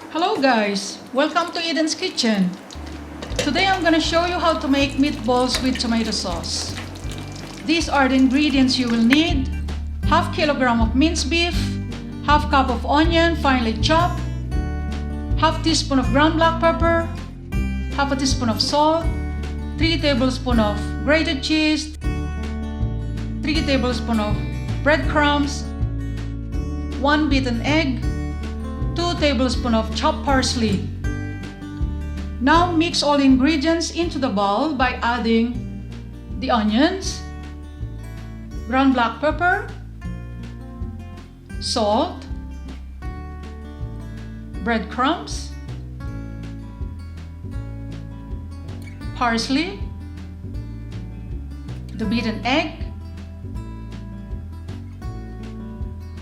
Hello guys, welcome to Eden's Kitchen. Today I'm gonna show you how to make meatballs with tomato sauce. These are the ingredients you will need: half kilogram of minced beef, half cup of onion finely chopped, half teaspoon of ground black pepper, half a teaspoon of salt, 3 tablespoons of grated cheese, 3 tablespoons of breadcrumbs, 1 beaten egg, 2 tablespoons of chopped parsley. Now mix all the ingredients into the bowl by adding the onions, ground black pepper, salt, breadcrumbs, parsley, the beaten egg,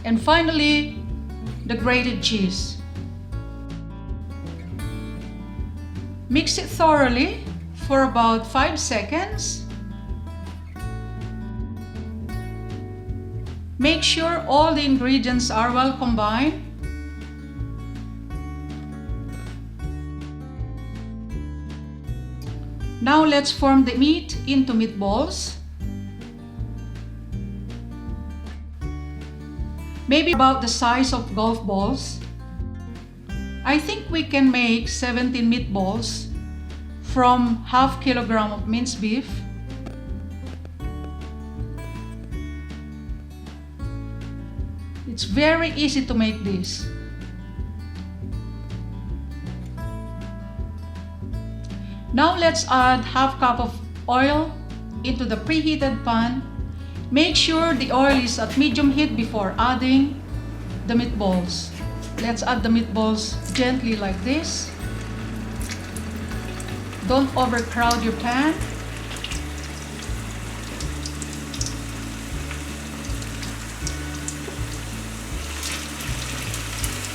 and finally the grated cheese. Mix it thoroughly for about 5 seconds. Make sure all the ingredients are well combined. Now let's form the meat into meatballs. Maybe about the size of golf balls. I think we can make 17 meatballs from half kilogram of minced beef. It's very easy to make this. Now let's add half cup of oil into the preheated pan. Make sure the oil is at medium heat before adding the meatballs. Let's add the meatballs gently like this. Don't overcrowd your pan.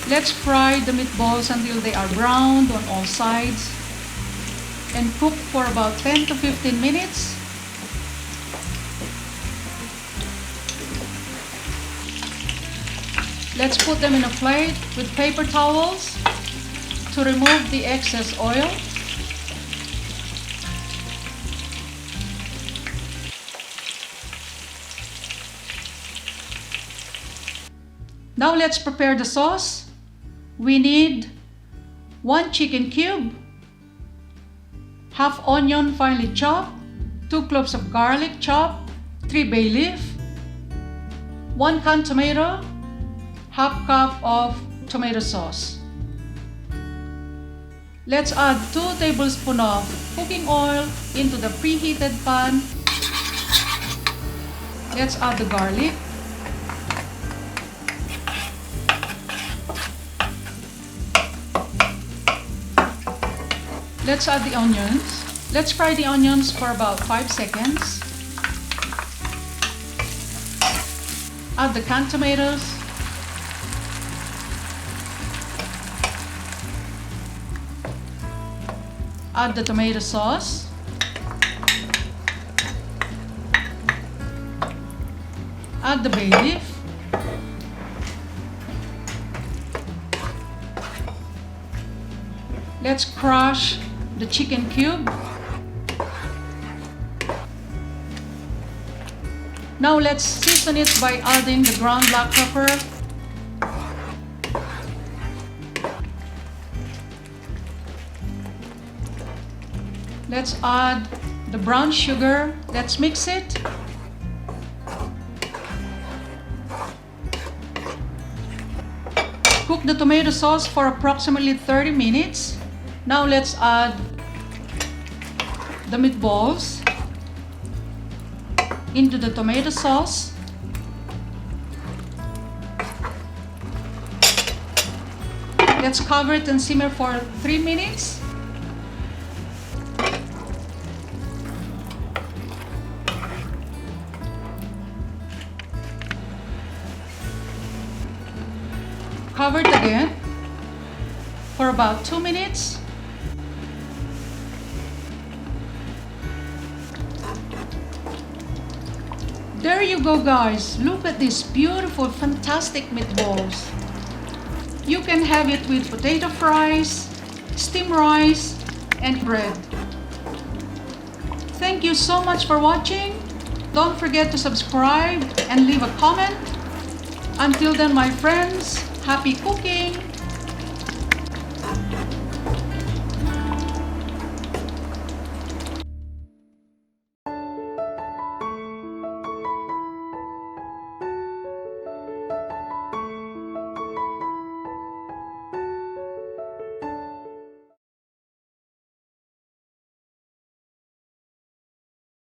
Let's fry the meatballs until they are browned on all sides and cook for about 10 to 15 minutes. Let's put them in a plate with paper towels to remove the excess oil. Now let's prepare the sauce. We need 1 chicken cube, half onion finely chopped, 2 cloves of garlic chopped, 3 bay leaf, 1 canned tomato, half cup of tomato sauce. Let's add 2 tablespoons of cooking oil into the preheated pan. Let's add the garlic. Let's add the onions. Let's fry the onions for about 5 seconds. Add the canned tomatoes. Add the tomato sauce. Add the bay leaf. Let's crush the chicken cube. Now let's season it by adding the ground black pepper, let's add the brown sugar. Let's mix it. Cook the tomato sauce for approximately 30 minutes. Now let's add the meatballs into the tomato sauce. Let's cover it and simmer for 3 minutes. Cover it again for about 2 minutes. There you go guys, look at these beautiful, fantastic meatballs. You can have it with potato fries, steamed rice, and bread. Thank you so much for watching. Don't forget to subscribe and leave a comment. Until then, my friends, happy cooking!